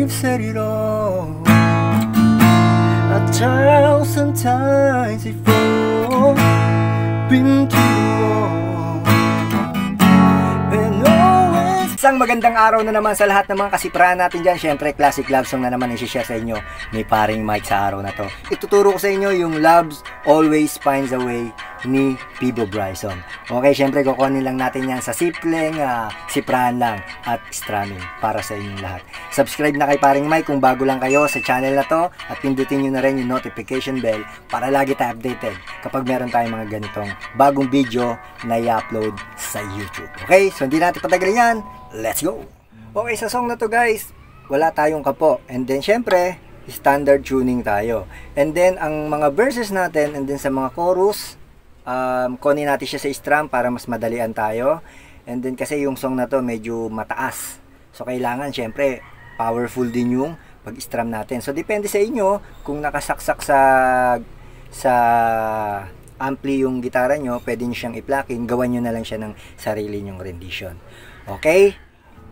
we've said it all 1,000 times before. Been through all and always. Isang magandang araw na naman sa lahat ng mga kasiprahan natin dyan. Siyempre, classic love song na naman i-share sa inyo ni paring Mike sa araw na to. Ituturo ko sa inyo yung Loves Always Finds a Way ni Peabo Bryson. Okay, siyempre kukunin lang natin yan sa simpleng siprahan lang at strumming para sa inyong lahat. Subscribe na kay paring Mike kung bago lang kayo sa channel na to at pindutin nyo na rin yung notification bell para lagi tayo updated kapag meron tayong mga ganitong bagong video na i-upload sa YouTube. Okay, so hindi natin patagalin yan. Let's go! Okay, sa song na to guys, wala tayong kapo. And then syempre, standard tuning tayo. And then, ang mga verses natin, and then sa mga chorus, kunin natin siya sa strum para mas madalian tayo. And then kasi yung song na to medyo mataas. So kailangan syempre powerful din yung pag-strum natin. So depende sa inyo kung nakasaksak sa ampli yung gitara nyo, pwede nyo siyang i-pluckin, gawan nyo na lang siya ng sarili nyong rendition. Okay?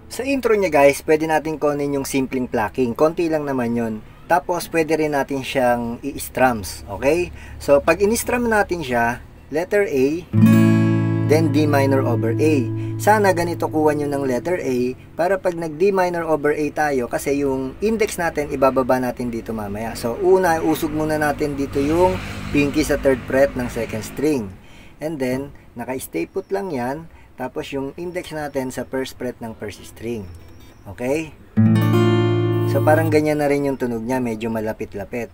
Sa intro niya guys, pwede natin kunin yung simpleng plucking. Konti lang naman yun. Tapos pwede rin natin siyang i-strums. Okay? So pag in-strum natin siya, letter A, then D minor over A. Sana ganito kuha nyo ng letter A para pag nag D minor over A tayo, kasi yung index natin ibababa natin dito mamaya. So una, usog muna natin dito yung pinky sa 3rd fret ng 2nd string. And then, naka-stay put lang yan. Tapos yung index natin sa 1st fret ng 1st string. Okay? So parang ganyan na rin yung tunog niya, medyo malapit-lapit.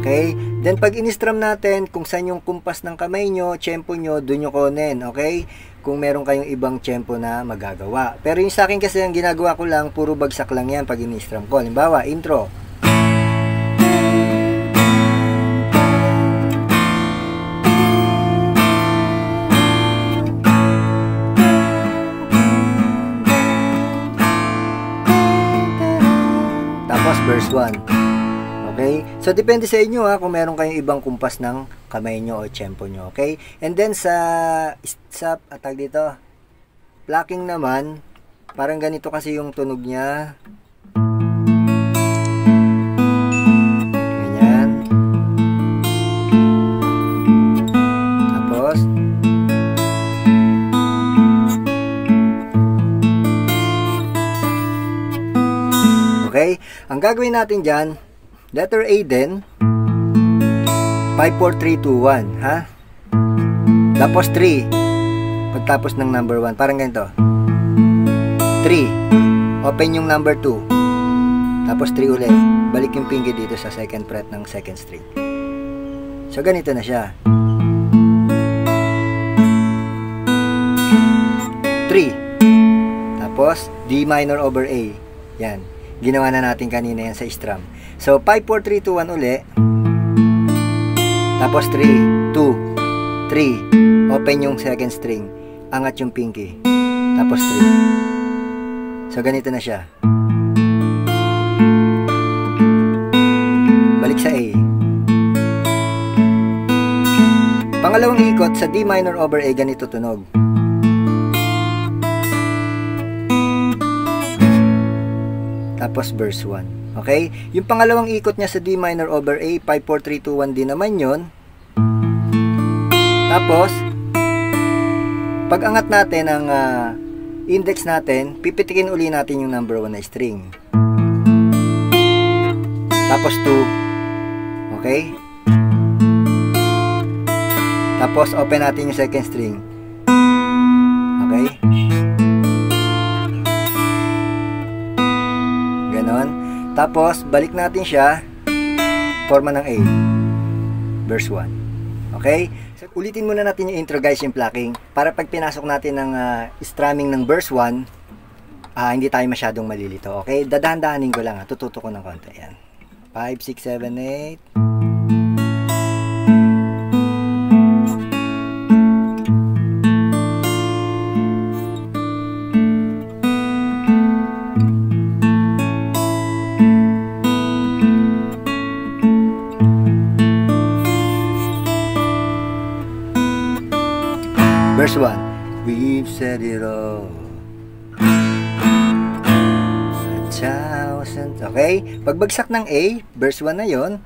Okay? Then pag in-strum natin, kung saan yung kumpas ng kamay nyo, tempo nyo, dun nyo kunin. Okay? Kung meron kayong ibang tempo na magagawa. Pero yung sa akin kasi, ang ginagawa ko lang, puro bagsak lang yan pag in-strum ko. Halimbawa, intro. Tapos verse 1. Okay? So, depende sa inyo kung meron kayong ibang kumpas ng kamay nyo o tempo nyo. Okay? And then, atag dito, plucking naman, parang ganito kasi yung tunog niya. Ganyan. Tapos, okay? Ang gagawin natin dyan, letter A din, 5, 4, 3, 2, 1, ha? Tapos 3, pagtapos ng number 1, parang ganito. 3, open yung number 2, tapos 3 ulit, balik yung pinky dito sa 2nd fret ng 2nd string. So, ganito na siya. 3, tapos D minor over A, yan. Ginawa na natin kanina yan sa strum. So, 5, 4, 3, 2, 1 uli. Tapos 3, 2, 3. Open yung 2nd string. Angat yung pinky. Tapos 3. So, ganito na siya. Balik sa A. Pangalawang ikot sa D minor over A, ganito tunog. Tapos verse 1. Okay? Yung pangalawang ikot niya sa D minor over A, 5, 4, 3, 2, 1 din naman yun. Tapos, pag angat natin ang index natin, pipitikin uli natin yung number 1 na string. Tapos 2. Okay? Tapos, open natin yung 2nd string. Okay? Ganon. Tapos, balik natin siya, forma ng A, verse 1. Okay? So, ulitin muna natin yung intro guys, yung plucking, para pag pinasok natin ng strumming ng verse 1, hindi tayo masyadong malilito. Okay? Dadahan-dahanin ko lang, tututo ko ng konti. Yan. 5, 6, 7, 8. Verse 1. We've said it all 1,000 Okay? Pagbagsak ng A, verse 1 na yon.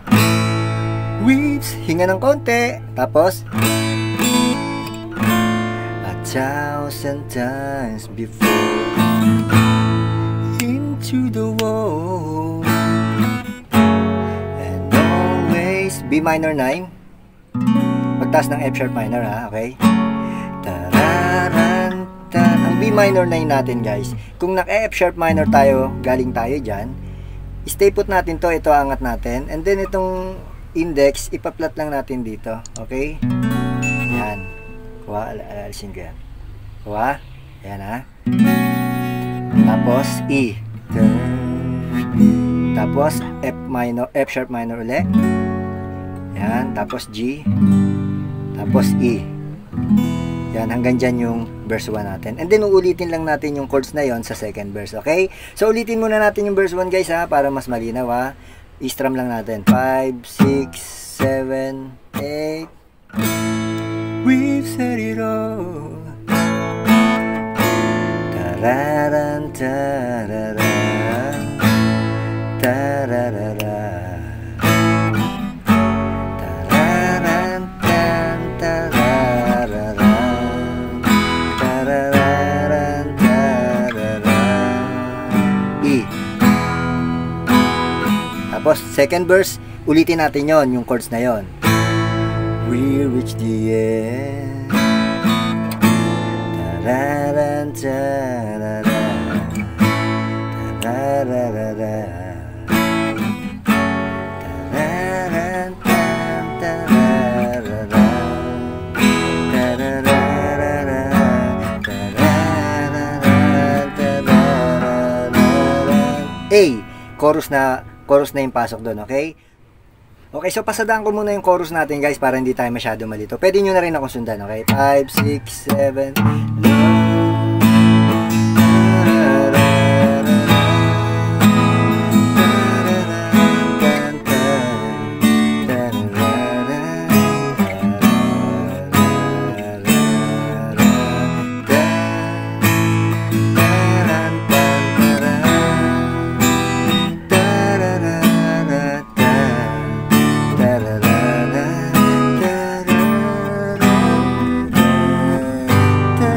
Weeps, hinga ng konti. Tapos, 1,000 times before into the wall and always B minor 9. Pagtaas ng F sharp minor, ha, okay? Tararantan. Ang B minor 9 natin, guys, kung naka F sharp minor tayo, galing tayo dyan, stay put natin to, ito angat natin, and then itong index, ipaplat lang natin dito, okay? Yan. Kuha, alisin ko yan. Kuha, yan, ha? Tapos E, tapos F minor, F sharp minor ulit, yan, tapos G, tapos E. Yan, hanggang dyan yung verse 1 natin. And then, uulitin lang natin yung chords na yon sa second verse, okay? So, ulitin muna natin yung verse 1, guys, ha? Para mas malinaw, ha? I-strum lang natin. 5, 6, 7, 8. We've said it all. Tararan, tararan, tararara. Tapos, second verse, ulitin natin yon, yung chords na yon. We reach the end. Tararan, tarara. Tararara. Tararan, tararara. Tararara. Tararara. A, chorus na yung pasok doon, okay? Okay, so pasadaan ko muna yung chorus natin, guys, para hindi tayo masyado malito. Pwede nyo na rin ako sundan, okay? 5, 6, 7,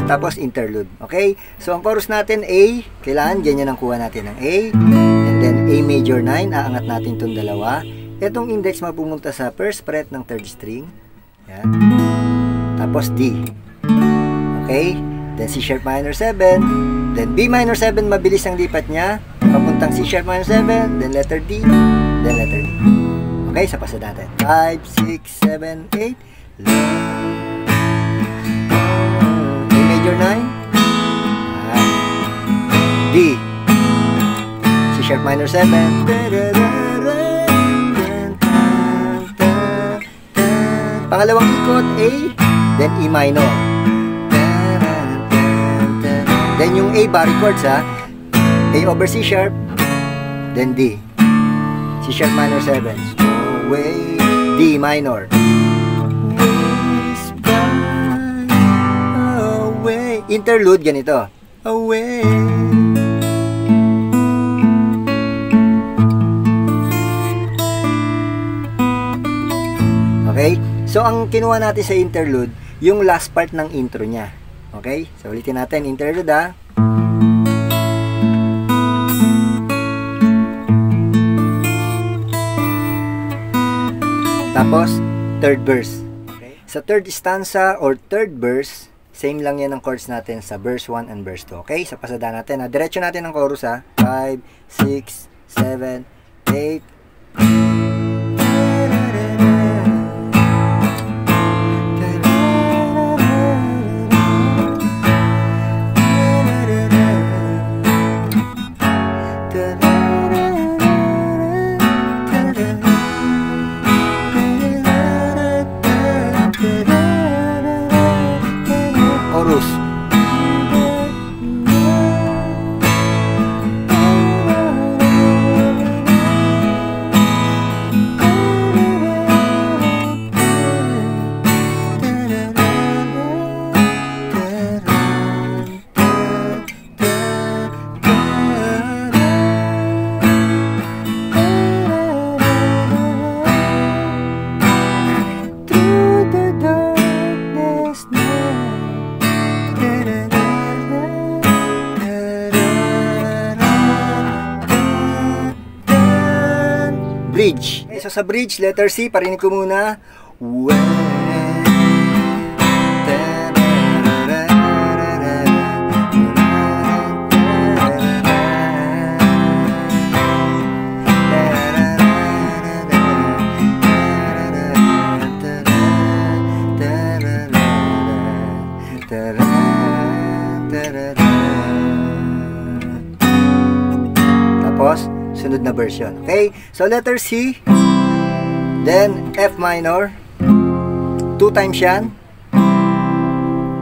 tapos interlude, okay? So, ang chorus natin, A, kailangan ganyan ang kuha natin ng A, and then A major 9, aangat natin itong dalawa. Itong index mapumunta sa first fret ng third string, yan. Tapos D, okay? Then C sharp minor 7, then B minor 7, mabilis ang lipat niya, papuntang C sharp minor 7, then letter D, then letter D. Okay, sa pasa natin. 5, 6, 7, 8, major 9, D, C sharp minor 7, pangalawang ikot, A, then E minor, then yung A bar chords, ha, A over C sharp, then D, C sharp minor 7, D minor, interlude, ganito. Away. Okay? So, ang kinuha natin sa interlude, yung last part ng intro niya. Okay? So, ulitin natin. Interlude, ha? Tapos, third verse. Okay? Sa third stanza or third verse, same lang yan ang chords natin sa verse 1 and verse 2. Okay? Sa pasada natin. Diretso natin ang chorus, ha. 5, 6, 7, 8. Chorus. bridge. Okay, so sa bridge, letter C, parinig ko muna. Tapos, sunod na version. Okay? So, letter C. Then, F minor. 2 times yan.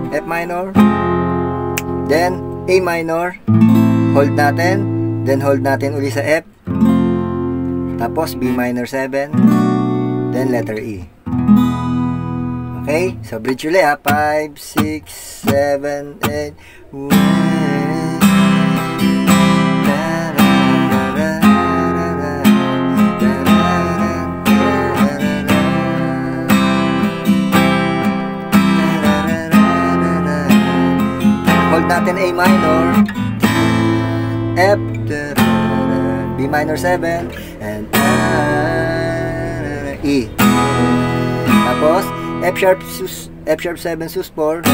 F minor. Then, A minor. Hold natin. Then, hold natin uli sa F. Tapos, B minor 7. Then, letter E. Okay? So, bridge uli ha. 5, 6, 7, 8, 1. Hold natin A minor, F, B minor 7, and E. Tapos, F sharp 7 sus 4.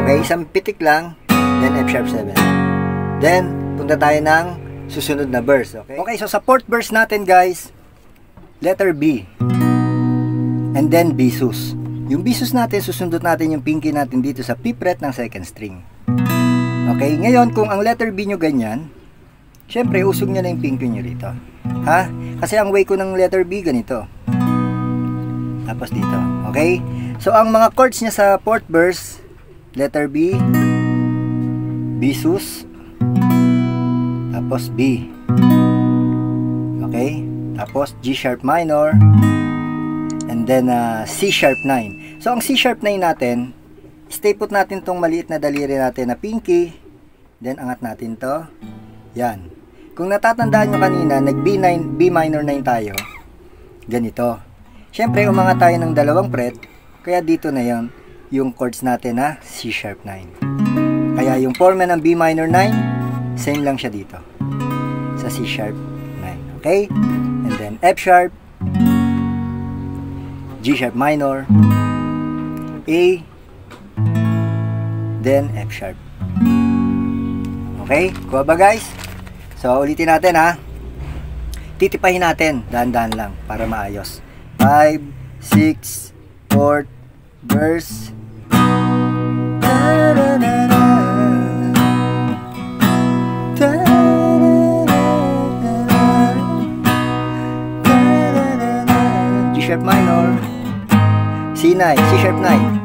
Okay, isang pitik lang, then F sharp 7. Then, punta tayo ng susunod na verse. Okay, okay, so sa fourth verse natin guys, letter B. And then B sus. Yung B sus natin, susundot natin yung pinky natin dito sa P fret ng second string. Okay, ngayon kung ang letter B nyo ganyan, syempre usog nyo na yung pinky nyo rito. Ha? Kasi ang way ko ng letter B ganito. Tapos dito. Okay? So ang mga chords niya sa fourth verse, letter B, B sus, tapos B. Okay? Tapos G sharp minor, and then C sharp 9. So ang C sharp 9 natin, stay put natin tong maliit na daliri natin na pinky, then angat natin to. Yan. Kung natatandaan nyo kanina, nag B minor 9 tayo. Ganito. Siyempre, umangat tayo ng dalawang fret, kaya dito na yon yung chords natin na C sharp 9. Kaya yung forma ng B minor 9, same lang siya dito. Sa C sharp 9. Okay? And then F sharp, G sharp minor, A, then F sharp. Okay? Kuha ba guys? So, ulitin natin ha. Titipahin natin. Dahan-dahan lang para maayos. 5, 6, 4, verse. G sharp minor, C9, C sharp 9.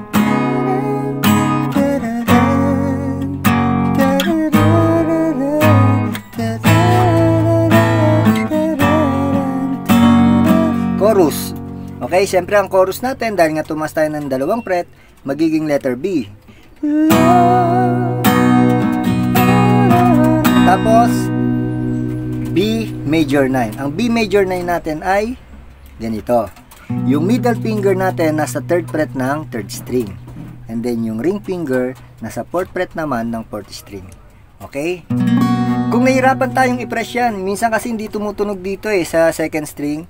Chorus. Okay, siyempre ang chorus natin, dahil nga tumas tayo ng dalawang fret, magiging letter B. Tapos, B major 9. Ang B major 9 natin ay ganito. Yung middle finger natin nasa third fret ng third string. And then yung ring finger nasa fourth fret naman ng fourth string. Okay? Kung nahirapan tayong i-press yan, minsan kasi hindi tumutunog dito sa second string,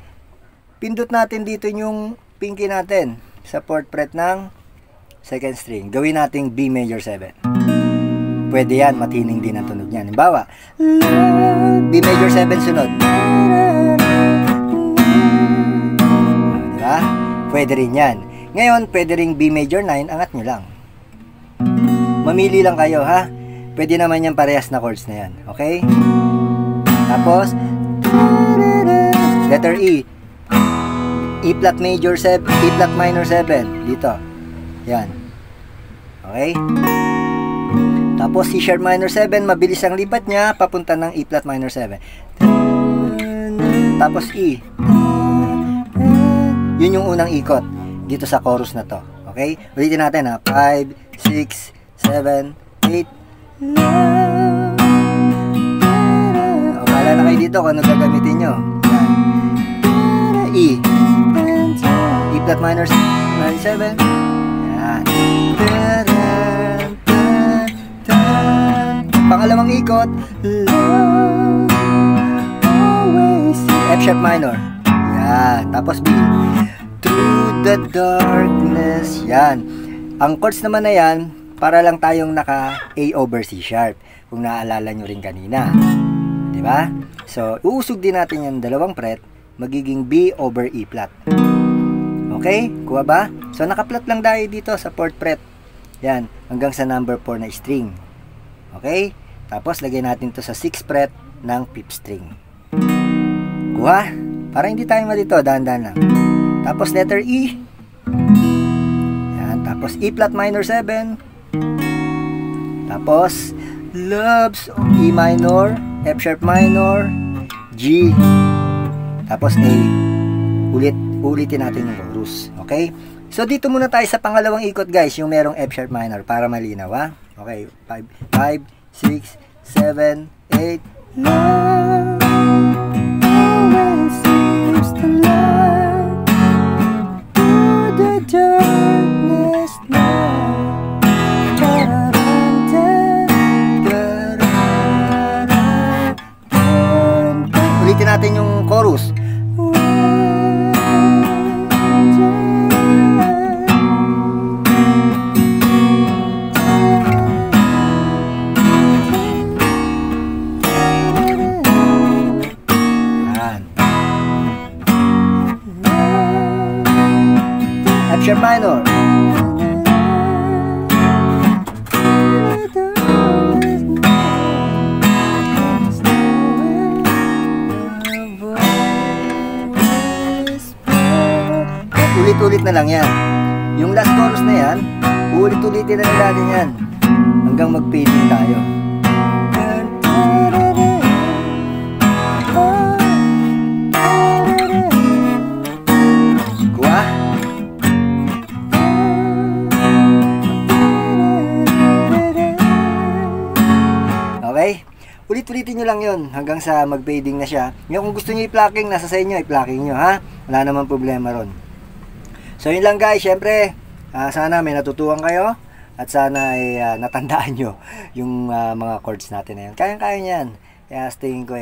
pindot natin dito yung pinky natin sa fourth fret ng second string. Gawin nating B major 7. Pwede yan, matining din ang tunog niyan. Halimbawa, B major 7 sunod. Diba? Pwede rin yan. Ngayon, pwede rin B major 9, angat nyo lang. Mamili lang kayo, ha? Pwede naman yan parehas na chords na yan. Okay? Tapos, letter E. E flat major 7, E flat minor 7. Dito. Yan. Okay? Tapos C sharp minor 7, mabilis ang lipat niya papunta ng E flat minor 7. Tapos E. Yun yung unang ikot dito sa chorus na to. Okay? Ulitin natin ha. 5, 6, 7, 8. O, bahala na kayo dito kung ano gagamitin nyo. E. E flat minor 7. Yan. Pangalawang ikot. F sharp minor. Yan. Tapos B. Through the darkness. Yan. Ang chords naman na yan, para lang tayong naka A over C sharp. Kung naaalala nyo rin kanina. Diba? So, uusog din natin yung dalawang fret, magiging B over E flat. Okay? Kuha ba? So, naka-flat lang tayo dito sa 4th fret. Yan. Hanggang sa number 4 na string. Okay? Tapos, lagay natin to sa 6th fret ng 5th string. Kuha? Para hindi tayo malito. Dahan-dahan lang. Tapos, letter E. Yan. Tapos, E flat minor 7. Tapos, loves E minor, F sharp minor, G, tapos A. Ulitin natin yung chorus. Okay? So, dito muna tayo sa pangalawang ikot, guys, yung merong F sharp minor para malinaw, ha? Okay. 5, 6, 7, 8. Love always seems to light through the darkness now. Ulitin natin yung chorus. Yan. F sharp minor. Ulit-ulit na lang yan. Yung last chorus na yan, ulit-ulitin na lang natin yan hanggang mag-fading tayo. Kuha. Okay? Ulit-ulitin nyo lang yun hanggang sa mag-fading na siya. Yung kung gusto nyo i-plucking, nasa sa inyo, i-plucking nyo, ha? Wala naman problema ron. So yun lang, guys, syempre sana may natutuhan kayo at sana ay natandaan nyo yung mga chords natin na yan. Kayang-kaya nyan. Kaya tingin ko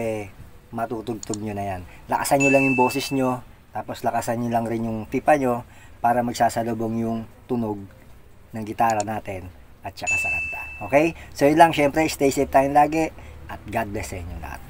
matutugtog nyo na yan. Lakasan nyo lang yung boses nyo, tapos lakasan nyo lang rin yung pipa nyo para magsasalubong yung tunog ng gitara natin at saka sa kanta. Okay? So yun lang, syempre stay safe tayong lagi at God bless sa inyo lahat.